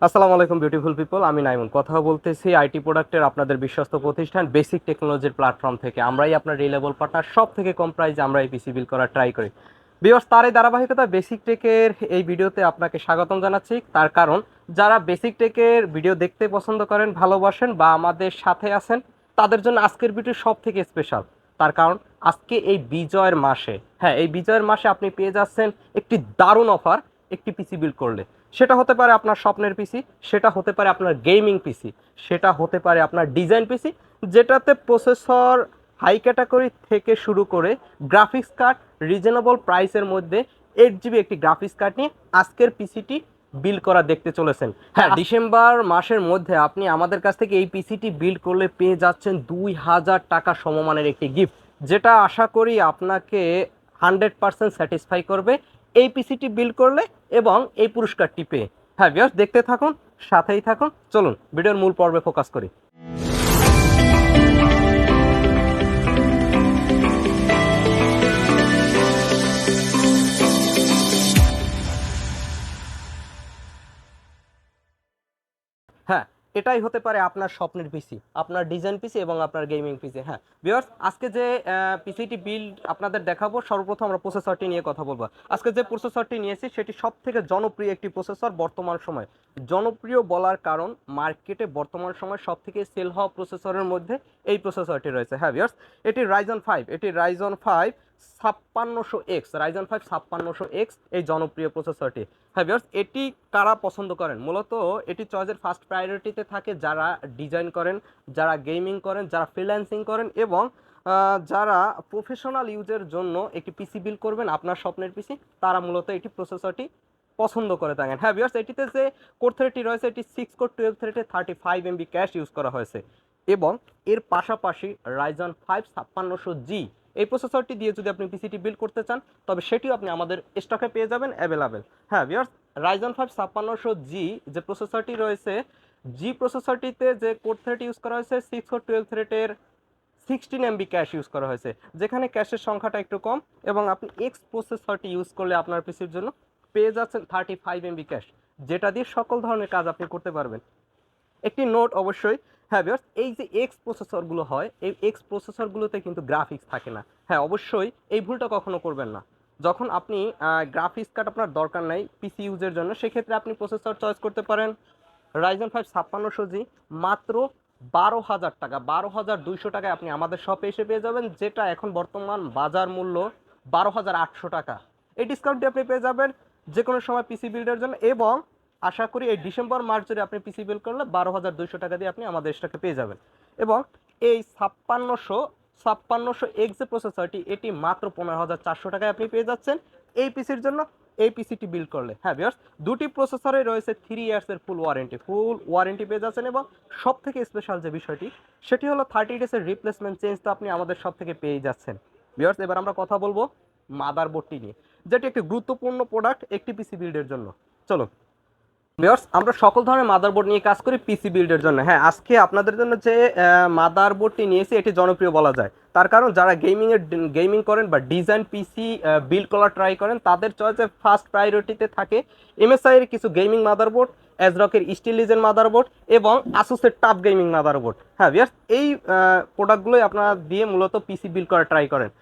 আসসালামু আলাইকুম beautiful people, আমি নাইমুন কথা বলতেছি আইটি প্রোডাক্টের আপনাদের বিশ্বস্ত প্রতিষ্ঠান বেসিক টেকনোলজির প্ল্যাটফর্ম থেকে। আমরাই আপনার রিলেবল পার্টনার, সব থেকে কম প্রাইসে আমরা এই পিসি বিল করার ট্রাই করি। ভিউয়ার্স, তার এই ধারাবাহিকতা বেসিক টেকের এই ভিডিওতে আপনাকে স্বাগতম জানাচ্ছি। তার কারণ যারা বেসিক টেকের ভিডিও দেখতে পছন্দ করেন, ভালোবাসেন বা আমাদের সাথে আছেন, তাদের জন্য আজকের ভিডিও সব থেকে স্পেশাল। তার কারণ আজকে এই বিজয়ের মাসে, এই বিজয়ের মাসে আপনি পেয়ে যাচ্ছেন একটি দারুণ অফার। একটি পিসি বিল্ড করলে সেটা হতে পারে আপনার স্বপ্নের পিসি, সেটা হতে পারে আপনার গেমিং পিসি, সেটা হতে পারে আপনার ডিজাইন পিসি, যেটাতে প্রসেসর হাই ক্যাটাগরি থেকে শুরু করে গ্রাফিক্স কার্ড রিজনেবল প্রাইসের মধ্যে 8 GB একটি গ্রাফিক্স কার্ড নিয়ে আজকের পিসিটি বিল্ড করা দেখতে চলেছেন। ডিসেম্বর মাসের মধ্যে আপনি আমাদের কাছ থেকে এই পিসিটি বিল্ড করলে পেয়ে যাচ্ছেন 2000 টাকা সমমানের একটি গিফট, যেটা আশা করি আপনাকে 100% স্যাটিসফাই করবে এই পিসিটি বিল্ড করলে এবং এই পুরস্কারটি পেয়ে। ভিউয়ার্স, দেখতে থাকুন, সাথেই থাকুন। চলুন ভিডিওর মূল পর্বে ফোকাস করি। এটাই হতে পারে আপনার স্বপ্নের পিসি, আপনার ডিজাইন পিসি এবং আপনার গেমিং পিসি। ভিউয়ার্স, আজকে যে পিসিটি বিল্ড আপনাদের দেখাবো, সর্বপ্রথম আমরা প্রসেসরটি নিয়ে কথা বলবো। আজকে যে প্রসেসরটি নিয়েছি সেটি সব থেকে জনপ্রিয় একটি প্রসেসর বর্তমান সময়। জনপ্রিয় বলার কারণ মার্কেটে বর্তমান সময় সব থেকে সেল হওয়া প্রসেসরের মধ্যে এই প্রসেসরটি রয়েছে। ভিউয়ার্স, এটি রাইজন 5 5600X, রাইজন 5 5600X এই জনপ্রিয় প্রসেসরটি। ভিউয়ার্স, এটি কারা পছন্দ করেন? মূলত এটি চয়েসের ফার্স্ট প্রায়োরিটিতে থাকে যারা ডিজাইন করেন, যারা গেমিং করেন, যারা ফ্রিল্যান্সিং করেন এবং যারা প্রফেশনাল ইউজের জন্য একটি পিসি বিল্ড করবেন, আপনার স্বপ্নের পিসি, তারা মূলত এটি প্রসেসরটি পছন্দ করে থাকেন। ভিউয়ার্স, এটিতে যে কোর থ্রেডটি রয়েছে এটি 6 কোর 12 থ্রেডে 35 MB ক্যাশ ইউজ করা হয়েছে এবং এর পাশাপাশি রাইজন 5 5600G এই প্রসেসরটি দিয়ে যদি আপনি পিসিটি বিল্ড করতে চান তবে সেটিও আপনি আমাদের স্টকে পেয়ে যাবেন অ্যাভেলেবেল। ভিউয়ার্স, রাইজন 5 5600G যে প্রসেসরটি রয়েছে, জি প্রসেসরটিতে যে কোর থ্রেড ইউজ করা হয়েছে 6 কোর 12 থ্রেডের 16 MB ক্যাশ ইউজ করা হয়েছে, যেখানে ক্যাশের সংখ্যাটা একটু কম এবং আপনি এক্স প্রসেসরটি ইউজ করলে আপনার পিসির জন্য পেয়ে যাচ্ছেন 35 MB ক্যাশ, যেটা দিয়ে সকল ধরনের কাজ আপনি করতে পারবেন। একটি নোট অবশ্যই, ভিউয়ার্স, এই যে এক্স প্রসেসরগুলো হয়, এই এক্স প্রসেসরগুলোতে কিন্তু গ্রাফিক্স থাকে না। অবশ্যই এই ভুলটা কখনো করবেন না। যখন আপনি গ্রাফিক্স কার্ড আপনার দরকার নাই পিসি ইউজের জন্য, সেক্ষেত্রে আপনি প্রসেসর চয়েস করতে পারেন রাইজন 5 5600G মাত্র 12,000 টাকা, 12,200 টাকায় আপনি আমাদের শপে এসে পেয়ে যাবেন, যেটা এখন বর্তমান বাজার মূল্য 12,800 টাকা। এই ডিসকাউন্টটি আপনি পেয়ে যাবেন যে কোনো সময় পিসি বিল্ডের জন্য এবং আশা করি এই ডিসেম্বর মাস যদি আপনি পিসি বিল্ড করলে 12,200 টাকা দিয়ে আপনি আমাদের স্টকে পেয়ে যাবেন। এবং এই 5600X যে প্রসেসরটি, এটি মাত্র 15,400 টাকায় আপনি পেয়ে যাচ্ছেন এই পিসির জন্য, এই পিসিটি বিল্ড করলে। ভিউয়ার্স, দুটি প্রসেসরে রয়েছে 3 ইয়ার্সের ফুল ওয়ারেন্টি পেয়ে যাচ্ছেন এবং সব থেকে স্পেশাল যে বিষয়টি সেটি হলো 30 ডেজের রিপ্লেসমেন্ট চেঞ্জ তো আপনি আমাদের সব থেকে পেয়ে যাচ্ছেন। ভিউয়ার্স, এবার আমরা কথা বলবো মাদারবোর্ডটি নিয়ে, যেটি একটি গুরুত্বপূর্ণ প্রোডাক্ট একটি পিসি বিল্ডের জন্য। চলো ভিউয়ার্স, আমরা সকল ধরনের মাদারবোর্ড নিয়ে কাজ করি পিসি বিল্ডের জন্য। আজকে আপনাদের জন্য যে মাদারবোর্ডটি নিয়েছি এটি জনপ্রিয় বলা যায়, তার কারণ যারা গেমিং করেন বা ডিজাইন পিসি বিল্ড করার ট্রাই করেন, তাদের চয়েসে ফার্স্ট প্রায়োরিটিতে থাকে এমএসআই এর কিছু গেমিং মাদারবোর্ড, অ্যাজরকের স্টিল লিজেন্ড মাদারবোর্ড এবং আসুসের টাফ গেমিং মাদারবোর্ড। ভিউয়ার্স, এই প্রোডাক্টগুলোই আপনারা দিয়ে মূলত পিসি বিল্ড করার ট্রাই করেন,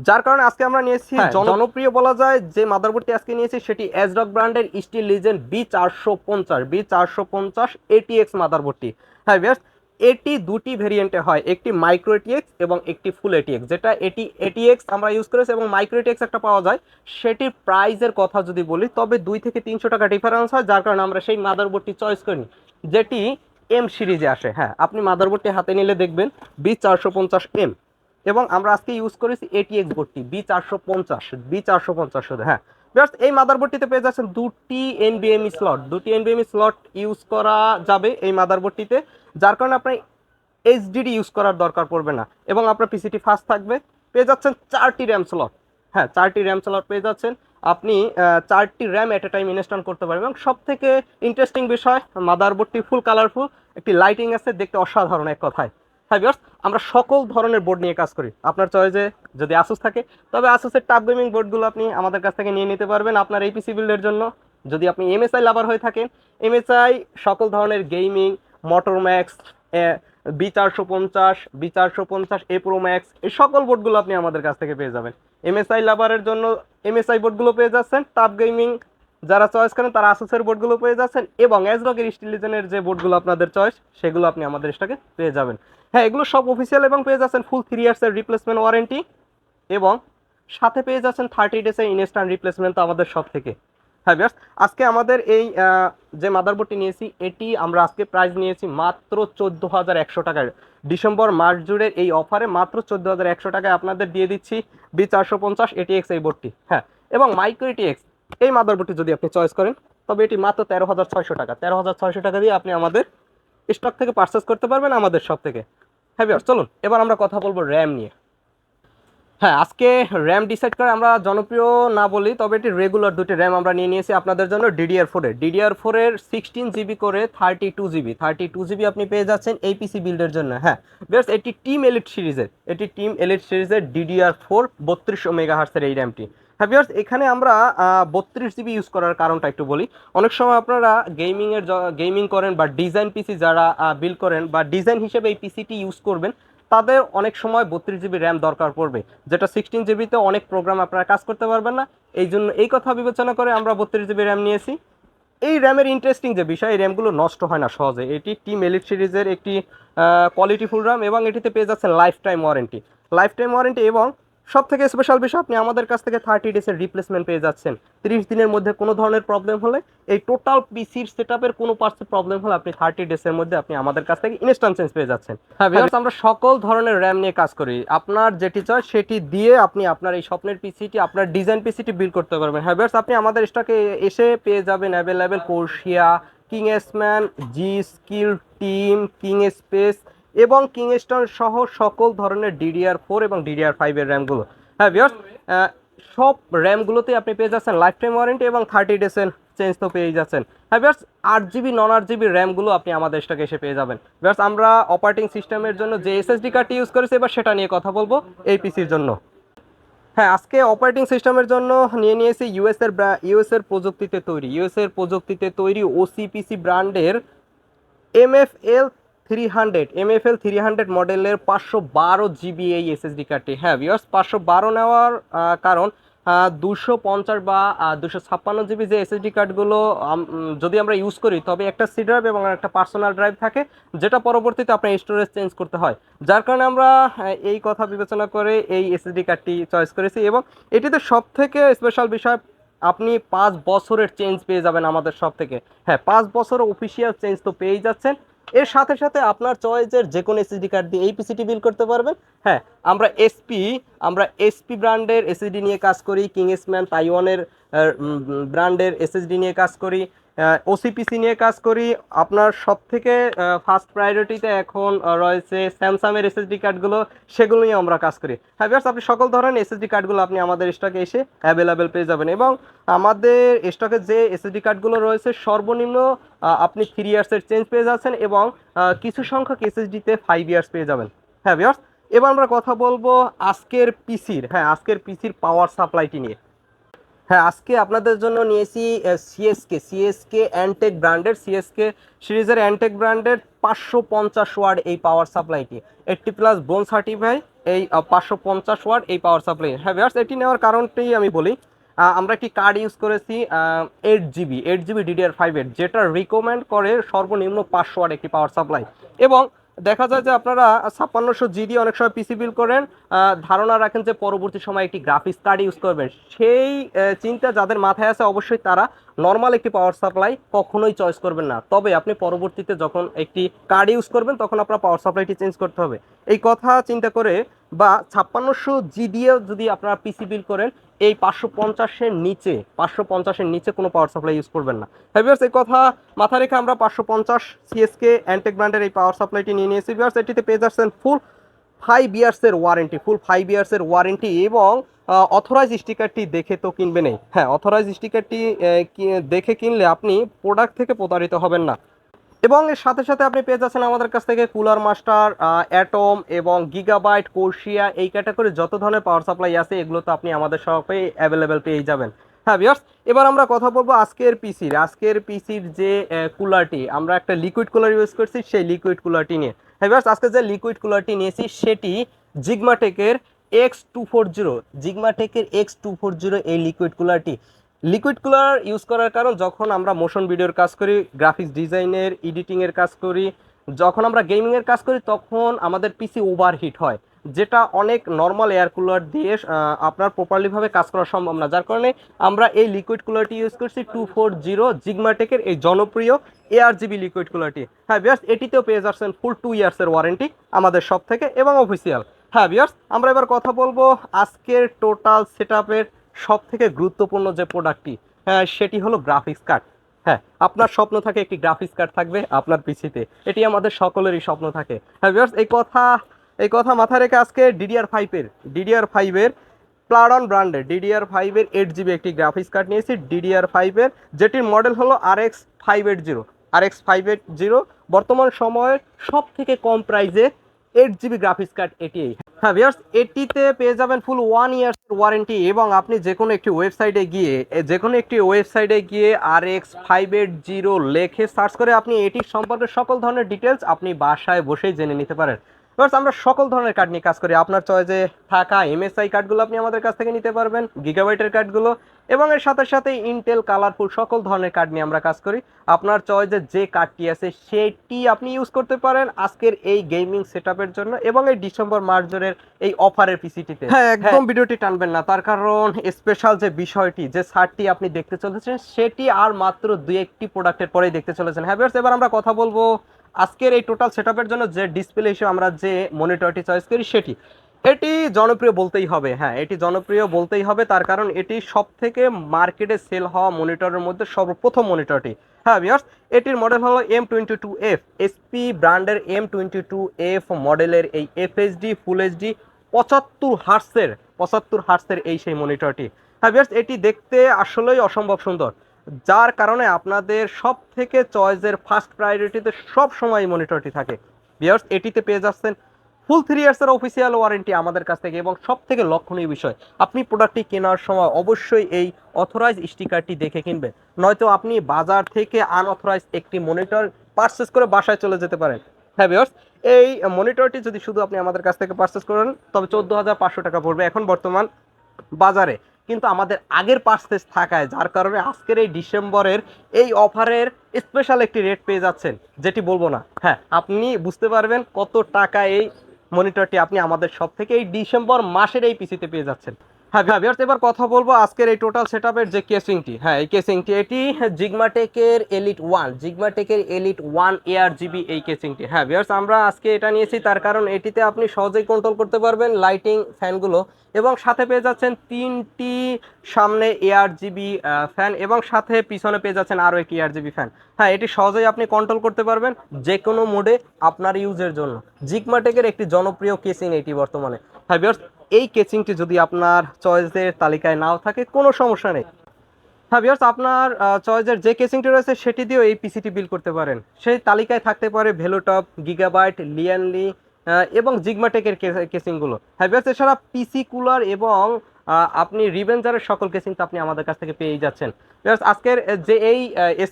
যার কারণে আজকে আমরা নিয়েছি জনপ্রিয় বলা যায় যে মাদারবোর্ডটি আজকে নিয়েছি সেটি অ্যাজরক ব্র্যান্ডের স্টিল লিজেন্ড B450 ATX মাদারবোর্ডটি। ভিউয়ার্স, এটি দুটি ভেরিয়েন্টে হয়, একটি মাইক্রো ATX এবং একটি ফুল ATX। যেটা এটি ATX আমরা ইউজ করেছি এবং মাইক্রো ATX একটা পাওয়া যায়, সেটির প্রাইসের কথা যদি বলি তবে 2 থেকে 300 টাকা ডিফারেন্স হয়, যার কারণে আমরা সেই মাদারবোর্ডটি চয়েস করিনি, যেটি এম সিরিজে আসে। আপনি মাদারবোর্ডটি হাতে নিলে দেখবেন B450M এবং আমরা আজকে ইউজ করেছি ATX বোর্ডটি B450 শুধু। ভিউয়ার্স, এই মাদারবোর্ডটিতে পেয়ে যাচ্ছেন দুটি NVMe স্লট ইউজ করা যাবে এই মাদারবোর্ডটিতে, যার কারণে আপনার HDD ইউজ করার দরকার পড়বে না এবং আপনার পিসিটি ফাস্ট থাকবে। পেয়ে যাচ্ছেন 4টি র্যাম স্লট, 4টি র্যাম স্লট পেয়ে যাচ্ছেন, আপনি 4টি র্যাম এট এ টাইম ইনস্টল করতে পারবেন। এবং সব থেকে ইন্টারেস্টিং বিষয়, মাদারবোর্ডটি ফুল কালারফুল, একটি লাইটিং আছে, দেখতে অসাধারণ এক কথায়। ভিউয়ার্স, আমরা সকল ধরনের বোর্ড নিয়ে কাজ করি। আপনার চয়েসে যদি আসুস থাকে তবে আসুসের টাফ গেমিং বোর্ডগুলো আপনি আমাদের কাছ থেকে নিয়ে নিতে পারবেন আপনার এই পিসি বিল্ডের জন্য। যদি আপনি এমএসআই লাভার হয়ে থাকেন, এমএসআই সকল ধরনের gaming, Mortar Max, B 450 A pro max, এই সকল বোর্ডগুলো আপনি আমাদের কাছ থেকে পেয়ে যাবেন। এমএসআই লাভারের জন্য এমএসআই বোর্ডগুলো পেয়ে যাচ্ছেন, টাফ গেমিং যারা চয়েস করেন তারা আসুসের বোর্ডগুলো পেয়ে যাচ্ছেন, এবং অ্যাজরকের স্টিলিজেনের যে বোর্ডগুলো আপনাদের চয়েস সেগুলো আপনি আমাদের স্টকে পেয়ে যাবেন। হ্যাঁ, এগুলো সব অফিসিয়াল এবং পেয়ে যাচ্ছেন ফুল 3 ইয়ার্সের রিপ্লেসমেন্ট ওয়ারেন্টি, এবং সাথে পেয়ে যাচ্ছেন 30 ডেজের ইনস্ট্যান্ট রিপ্লেসমেন্ট তো আমাদের সব থেকে। হ্যাঁ ভিউয়ার্স, আজকে আমাদের এই যে মাদারবোর্ডটি নিয়েছি এটি আমরা আজকে প্রাইস নিয়েছি মাত্র 14,100 টাকায়। ডিসেম্বর মাস জুড়ে এই অফারে মাত্র 14,100 টাকায় আপনাদের দিয়ে দিচ্ছি B450 ATX এই বোর্ডটি। হ্যাঁ, এবং মাইক্রো ATX এই মাদারবোর্ডটি যদি আপনি চয়েস করেন তবে এটি মাত্র 13,600 টাকা। 13,600 টাকা দিয়ে আপনি আমাদের স্টক থেকে পারচেস করতে পারবেন আমাদের সব থেকে। হ্যাঁ ভিউয়ার্স, চলুন এবার আমরা কথা বলবো র্যাম নিয়ে। হ্যাঁ, আজকে র্যাম ডিসাইড করে আমরা জনপ্রিয় না বলি, তবে এটি রেগুলার দুটি র্যাম আমরা নিয়ে নিয়েছি আপনাদের জন্য DDR4-এর 16 জিবি করে 32 জিবি আপনি পেয়ে যাচ্ছেন এই পিসি বিল্ডের জন্য। হ্যাঁ বেশ, এটি টিম এলিট সিরিজের DDR4 3200 মেগাহার্টসের এই র্যামটি। হ্যাঁ ভিউয়ার্স, এখানে আমরা 32 জিবি ইউজ করার কারণটা একটু বলি। অনেক সময় আপনারা গেমিং করেন বা ডিজাইন পিসি যারা বিল্ড করেন বা ডিজাইন হিসেবে এই পিসিটি ইউজ করবেন, তাদের অনেক সময় 32 জিবি র্যাম দরকার পড়বে, যেটা 16 জিবিতে অনেক প্রোগ্রাম আপনারা কাজ করতে পারবেন না। এই জন্য এই কথা বিবেচনা করে আমরা 32 জিবি র্যাম নিয়েছি। এই র্যামের ইন্টারেস্টিং যে বিষয়, এই র্যামগুলো নষ্ট হয় না সহজে। এটি টিম এলিট সিরিজের একটি কোয়ালিটিফুল র্যাম, এবং এটিতে পেয়ে যাচ্ছেন লাইফ টাইম ওয়ারেন্টি, এবং সব থেকে স্পেশাল বিষয় আপনি আমাদের কাছ থেকে 30 ডেজের রিপ্লেসমেন্ট পেয়ে যাচ্ছেন। 30 দিনের মধ্যে কোনো ধরনের প্রবলেম হলে, এই টোটাল পিসির সেটআপের কোনো পার্টসের প্রবলেম হলে আপনি 30 ডেজের মধ্যে আপনি আমাদের কাছ থেকে ইনস্ট্যান্ট চেঞ্জ পেয়ে যাচ্ছেন। হ্যাঁ ভিউয়ার্স, আমরা সকল ধরনের র্যাম নিয়ে কাজ করি। আপনার যেটি চাই সেটি দিয়ে আপনি আপনার এই স্বপ্নের পিসিটি, আপনার ডিজাইন পিসিটি বিল্ড করতে পারবেন। হ্যাঁ ভিউয়ার্স, আপনি আমাদের স্টকে এসে পেয়ে যাবেন অ্যাভেলেবেল কোর্সিয়া, কিংসম্যান, জি স্কিল, টিম, কিং স্পেস এবং কিংস্টন সহ সকল ধরনের DDR4 এবং DDR5 এর র্যামগুলো। হ্যাঁ ভিউয়ার্স, সব র্যামগুলোতে আপনি পেয়ে যাচ্ছেন লাইফ টাইম ওয়ারেন্টি এবং 30 ডেজের চেঞ্জ তো পেয়ে যাচ্ছেন। হ্যাঁ ভিউয়ার্স, 8 জিবি নন 8 জিবি র্যামগুলো আপনি আমাদের স্টকে এসে পেয়ে যাবেন। ভিউয়ার্স, আমরা অপারেটিং সিস্টেমের জন্য যে SSD কার্ডটি ইউজ করেছি এবার সেটা নিয়ে কথা বলবো এই পিসির জন্য। হ্যাঁ, আজকে অপারেটিং সিস্টেমের জন্য নিয়ে নিয়েছি ইউএসের প্রযুক্তিতে তৈরি OCPC ব্র্যান্ডের MFL 300 মডেলের 512 জিবি এই এসএসডি কার্ডটি। হ্যাঁ ভিউয়ার্স, 512 নেওয়ার কারণ 250 বা 256 জিবি যে এসএসডি কার্ডগুলো যদি আমরা ইউজ করি তবে একটা সি ড্রাইভ এবং একটা পার্সোনাল ড্রাইভ থাকে, যেটা পরবর্তীতে আপনার স্টোরেজ চেঞ্জ করতে হয়। যার কারণে আমরা এই কথা বিবেচনা করে এই এসএসডি কার্ডটি চয়েস করেছি, এবং এটিতে সব থেকে স্পেশাল বিষয় আপনি 5 বছরের চেঞ্জ পেয়ে যাবেন আমাদের সব থেকে। হ্যাঁ, 5 বছরের অফিসিয়াল চেঞ্জ তো পেয়েই যাচ্ছেন। এর সাথে সাথে আপনার চয়েসের যে কোনো এসএসডি কার্ড দিয়ে এই পিসিটি বিল্ড করতে পারবেন। হ্যাঁ, আমরা এসপি ব্র্যান্ডের এসএসডি নিয়ে কাজ করি, কিংসম্যান তাইওয়ানের ব্র্যান্ডের এসএসডি নিয়ে কাজ করি, ওসিপিসি নিয়ে কাজ করি। আপনার সব থেকে ফার্স্ট প্রায়োরিটিতে এখন রয়েছে স্যামসাংয়ের এসএসডি কার্ডগুলো, সেগুলো নিয়ে আমরা কাজ করি। হ্যাঁ ভিউয়ার্স, আপনি সকল ধরনের এসএসডি কার্ডগুলো আপনি আমাদের স্টকে এসে অ্যাভেলেবেল পেয়ে যাবেন, এবং আমাদের স্টকে যে এসএসডি কার্ডগুলো রয়েছে সর্বনিম্ন আপনি 3 ইয়ার্সের চেঞ্জ পেয়ে যাচ্ছেন, এবং কিছু সংখ্যক এসএসডিতে 5 ইয়ার্স পেয়ে যাবেন। হ্যাঁ ভিউয়ার্স, এবার আমরা কথা বলবো আজকের পিসির পাওয়ার সাপ্লাইটি নিয়ে। হ্যাঁ, আজকে আপনাদের জন্য নিয়েছি সিএসকে অ্যান্টেক ব্র্যান্ডের, সিএসকে সিরিজের অ্যান্টেক ব্র্যান্ডের 550 ওয়াট এই পাওয়ার সাপ্লাইটি, 80+ বোন সার্টিফাই এই 550 ওয়াট এই পাওয়ার সাপ্লাই। হ্যাঁ ভিউয়ার্স, এটি নেওয়ার কারণটাই আমি বলি। আমরা একটি কার্ড ইউজ করেছি 8 জিবি DDR5-এর, যেটা রিকমেন্ড করে সর্বনিম্ন 500 ওয়াট একটি পাওয়ার সাপ্লাই। এবং দেখা যায় যে আপনারা 5600G দিয়ে অনেক সময় পিসি বিল্ড করেন, ধারণা রাখেন যে পরবর্তী সময় একটি গ্রাফিক্স কার্ড ইউজ করবেন। সেই চিন্তা যাদের মাথায় আছে অবশ্যই তারা নর্মাল একটি পাওয়ার সাপ্লাই কখনোই চয়েস করবেন না। তবে আপনি পরবর্তীতে যখন একটি কার্ড ইউজ করবেন তখন আপনার পাওয়ার সাপ্লাইটি চেঞ্জ করতে হবে। এই কথা চিন্তা করে বা 5600G দিয়েও যদি আপনারা পিসি বিল্ড করেন, এই 550-এর নিচে কোনো পাওয়ার সাপ্লাই ইউজ করবেন না। ভিউয়ার্স, এই কথা মাথায় রেখে আমরা 550 সিএসকে অ্যান্টেক ব্র্যান্ডের এই পাওয়ার সাপ্লাইটি নিয়ে নিয়েছি। ভিউয়ার্স, এটিতে পেয়ে যাচ্ছেন ফুল 5 ইয়ার্সের ওয়ারেন্টি, এবং অথরাইজ স্টিকারটি দেখে তো কিনবেনই। হ্যাঁ, অথরাইজ স্টিকারটি দেখে কিনলে আপনি প্রোডাক্ট থেকে প্রতারিত হবেন না। এবং এর সাথে সাথে আপনি পেয়ে যাচ্ছেন আমাদের কাছ থেকে কুলার মাস্টার, অ্যাটম এবং গিগাবাইট, কোর্সিয়া এই ক্যাটাগরির যত ধরনের পাওয়ার সাপ্লাই আছে এগুলো তো আপনি আমাদের শপে অ্যাভেলেবেল পেয়ে যাবেন। হ্যাঁ ভিউয়ার্স, এবার আমরা কথা বলবো আজকের পিসির যে কুলারটি, আমরা একটা লিকুইড কুলার ইউজ করছি, সেই লিকুইড কুলারটি নিয়ে। হ্যাঁ ভিউয়ার্স, আজকে যে লিকুইড কুলারটি নিয়েছি সেটি জিগমাটেকের X240, জিগমাটেকের X240 এই লিকুইড কুলারটি। লিকুইড কুলার ইউজ করার কারণ, যখন আমরা মোশন ভিডিওর কাজ করি, গ্রাফিক্স ডিজাইনের, এডিটিংয়ের কাজ করি, যখন আমরা গেমিংয়ের কাজ করি, তখন আমাদের পিসি ওভারহিট হয়, যেটা অনেক নর্মাল এয়ার কুলার দিয়ে আপনার প্রপারলিভাবে কাজ করা সম্ভব না। যার কারণে আমরা এই লিকুইড কুলারটি ইউজ করছি 240 জিগমাটেকের এই জনপ্রিয় ARGB লিকুইড কুলারটি। হ্যাঁ বিয়ার্স, এটিতেও পেয়ে যাচ্ছেন ফুল 2 ইয়ার্সের ওয়ারেন্টি আমাদের সব থেকে এবং অফিসিয়াল। হ্যাঁ বিয়ার্স, আমরা এবার কথা বলবো আজকের টোটাল সেটআপের সব থেকে গুরুত্বপূর্ণ যে প্রোডাক্টটি, সেটি হলো গ্রাফিক্স কার্ড। হ্যাঁ, আপনার স্বপ্ন থাকে একটি গ্রাফিক্স কার্ড থাকবে আপনার পিসিতে, এটি আমাদের সকলেরই স্বপ্ন থাকে। হ্যাঁ ভিউয়ার্স, এই কথা মাথায় রেখে আজকে DDR5 এর প্লাডন ব্র্যান্ডের DDR5 এর 8GB একটি গ্রাফিক্স কার্ড নিয়েছি, DDR5 এর, যেটির মডেল হলো RX580। বর্তমান সময়ের সব থেকে কম প্রাইসে 8GB গ্রাফিক্স কার্ড এটি। হ্যাঁ ভিউয়ার্স, এটিতে পেয়ে যাবেন ফুল 1 ইয়ার্স ওয়ারেন্টি এবং আপনি যে কোনো একটি ওয়েবসাইটে গিয়ে RX580 লেখে সার্চ করে আপনি এটির সম্পর্কে সকল ধরনের ডিটেলস আপনি বাসায় বসেই জেনে নিতে পারেন। ভিউয়ার্স, আমরা সকল ধরনের কার্ড নিয়ে কাজ করি। আপনার চয়েসে থাকা MSI কার্ডগুলো আপনি আমাদের কাছ থেকে নিতে পারবেন, গিগাবাইটের কার্ডগুলো, এবং এর সাথে সাথে ইন্টেল কালারফুল সকল ধরনের কার্ড নিয়ে আমরা কাজ করি। আপনার চয়েসে যে কার্ডটি আছে সেটি আপনি ইউজ করতে পারেন আজকের এই গেমিং সেটআপের জন্য এবং এই ডিসেম্বর মাস জুড়ে এই অফারের পিসিটিতে। হ্যাঁ, একদম ভিডিওটি টানবেন না, তার কারণ স্পেশাল যে বিষয়টি, যে শার্টটি আপনি দেখতে চলেছেন, সেটি আর মাত্র 2-1টি প্রোডাক্টের পরেই দেখতে চলেছেন। হ্যাঁ ভিউয়ার্স, এবার আমরা কথা বলবো আজকের এই টোটাল সেটআপের জন্য যে ডিসপ্লে হিসেবে আমরা যে মনিটরটি চয়েস করি সেটি। এটি জনপ্রিয় বলতেই হবে। হ্যাঁ, এটি জনপ্রিয় বলতেই হবে, তার কারণ এটি সব থেকে মার্কেটে সেল হওয়া মনিটরের মধ্যে সর্বপ্রথম মনিটরটি। হ্যাঁ ভিউয়ার্স, এটির মডেল হলো M22F, এসপি ব্র্যান্ডের M22F মডেলের এই FHD ফুল এইচডি 75 হার্টসের এই সেই মনিটরটি। হ্যাঁ ভিউয়ার্স, এটি দেখতে আসলেই অসম্ভব সুন্দর, যার কারণে আপনাদের সব থেকে চয়েসের ফার্স্ট প্রায়োরিটিতে সব সময় এই মনিটরটি থাকে। ভিউয়ার্স, এটিতে পেয়ে যাচ্ছেন ফুল 3 ইয়ার্সের অফিসিয়াল ওয়ারেন্টি আমাদের কাছ থেকে, এবং সব থেকে লক্ষণীয় বিষয়, আপনি প্রোডাক্টটি কেনার সময় অবশ্যই এই অথরাইজ স্টিকারটি দেখে কিনবেন, নয়তো আপনি বাজার থেকে আনঅথরাইজ একটি মনিটর পারচেস করে বাসায় চলে যেতে পারেন। হ্যাঁ ভিউয়ার্স, এই মনিটরটি যদি শুধু আপনি আমাদের কাছ থেকে পারচেস করেন তবে 14,500 টাকা পড়বে এখন বর্তমান বাজারে, কিন্তু আমাদের আগের পারচেস থাকায়, যার কারণে আজকের এই ডিসেম্বরের এই অফারের স্পেশাল একটি রেট পেয়ে যাচ্ছেন, যেটি বলবো না। হ্যাঁ, আপনি বুঝতে পারবেন কত টাকা এই মনিটরটি আপনি আমাদের সব থেকে এই ডিসেম্বর মাসের এই পিসিতে পেয়ে যাচ্ছেন। হ্যাঁ ভিউয়ার্স, এবার কথা বলবো আজকের এই টোটাল সেটআপের যে কেসিংটি। হ্যাঁ, এই কেসিংটি এটি জিগমাটেকের এলিট 1 ARGB এই কেসিংটি। হ্যাঁ ভিউয়ার্স, আমরা আজকে এটা নিয়েছি তার কারণ এটিতে আপনি সহজেই কন্ট্রোল করতে পারবেন লাইটিং ফ্যানগুলো, এবং সাথে পেয়ে যাচ্ছেন 3টি সামনে ARGB ফ্যান, এবং সাথে পিছনে পেয়ে যাচ্ছেন আরও একটি ARGB ফ্যান। হ্যাঁ, এটি সহজেই আপনি কন্ট্রোল করতে পারবেন যে কোনো মোডে আপনার ইউজের জন্য। জিগমাটেকের একটি জনপ্রিয় কেসিং এটি বর্তমানে। হ্যাঁ ভিউয়ার্স, এই কেসিংটি যদি আপনার চয়েসের তালিকায় নাও থাকে কোনো সমস্যা নেই। হ্যাঁ ভিউয়ার্স, আপনার চয়েসের যে কেসিংটি রয়েছে সেটি দিয়েও এই পিসিটি বিল্ড করতে পারেন। সেই তালিকায় থাকতে পারে ভেলোটপ, গিগাবাইট, লিয়ানলি এবং জিগমাটেকের কেসিংগুলো। হ্যাঁ ভিউয়ার্স, এছাড়া পিসি কুলার এবং আপনি রিভেঞ্জারের সকল কেসিং তো আপনি আমাদের কাছ থেকে পেয়েই যাচ্ছেন। ভিউয়ার্স, আজকের যে এই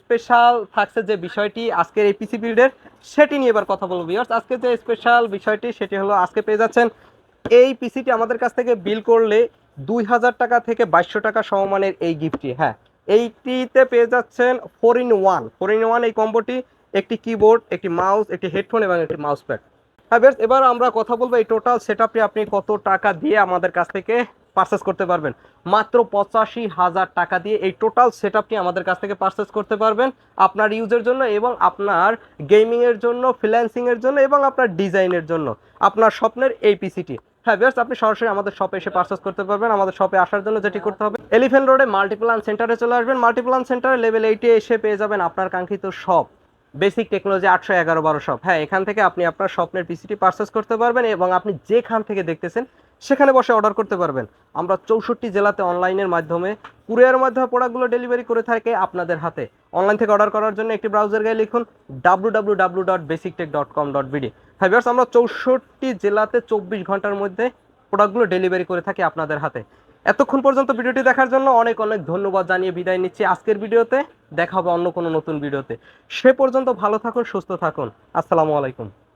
স্পেশাল থাকছে যে বিষয়টি আজকের এই পিসি বিল্ডের, সেটি নিয়ে এবার কথা বলবো। ভিউয়ার্স, আজকে যে স্পেশাল বিষয়টি সেটি হলো আজকে পেয়ে যাচ্ছেন এই পিসিটি আমাদের কাছ থেকে বিল করলে 2,000 টাকা থেকে 2,200 টাকা সমমানের এই গিফটটি। হ্যাঁ, এইটিতে পেয়ে যাচ্ছেন 4 in 1 এই কম্বোটি, একটি কিবোর্ড, একটি মাউস, একটি হেডফোন এবং একটি মাউস প্যাড। হ্যাঁ বেশ, এবার আমরা কথা বলবো এই টোটাল সেটআপটি আপনি কত টাকা দিয়ে আমাদের কাছ থেকে পারচেস করতে পারবেন। মাত্র 85,000 টাকা দিয়ে এই টোটাল সেটআপটি আমাদের কাছ থেকে পারচেস করতে পারবেন আপনার ইউজের জন্য এবং আপনার গেমিংয়ের জন্য, ফ্রিল্যান্সিংয়ের জন্য এবং আপনার ডিজাইনের জন্য, আপনার স্বপ্নের এই পিসিটি। হ্যাঁ ভিউয়ার্স, আপনি সরাসরি আমাদের শপে এসে পারচেস করতে পারবেন। আমাদের শপে আসার জন্য যেটি করতে হবে, এলিফ্যান্ট রোডে মাল্টিপ্লান সেন্টারে চলে আসবেন। মাল্টিপ্লান সেন্টারে লেভেল 8-এ এসে পেয়ে যাবেন আপনার কাঙ্ক্ষিত শপ, বেসিক টেকনোলজি 811-12 শপ। হ্যাঁ, এখান থেকে আপনি আপনার স্বপ্নের পিসিটি পারচেস করতে পারবেন এবং আপনি যেখান থেকে দেখতেছেন সেখানে বসে অর্ডার করতে পারবেন। আমরা 64 জেলাতে অনলাইনের মাধ্যমে, কুরিয়ারের মাধ্যমে প্রোডাক্টগুলো ডেলিভারি করে থাকে আপনাদের হাতে। অনলাইন থেকে অর্ডার করার জন্য একটি ব্রাউজার গিয়ে লিখুন www.basictech.com.bd। হ্যাঁ ভিউয়ার্স, আমরা 64 জেলাতে 24 ঘন্টার মধ্যে প্রোডাক্টগুলো ডেলিভারি করে থাকি আপনাদের হাতে। এতক্ষণ পর্যন্ত ভিডিওটি দেখার জন্য অনেক অনেক ধন্যবাদ জানিয়ে বিদায় নিচ্ছি আজকের ভিডিওতে। দেখা হবে অন্য কোনো নতুন ভিডিওতে। সে পর্যন্ত ভালো থাকুন, সুস্থ থাকুন। আসসালামু আলাইকুম।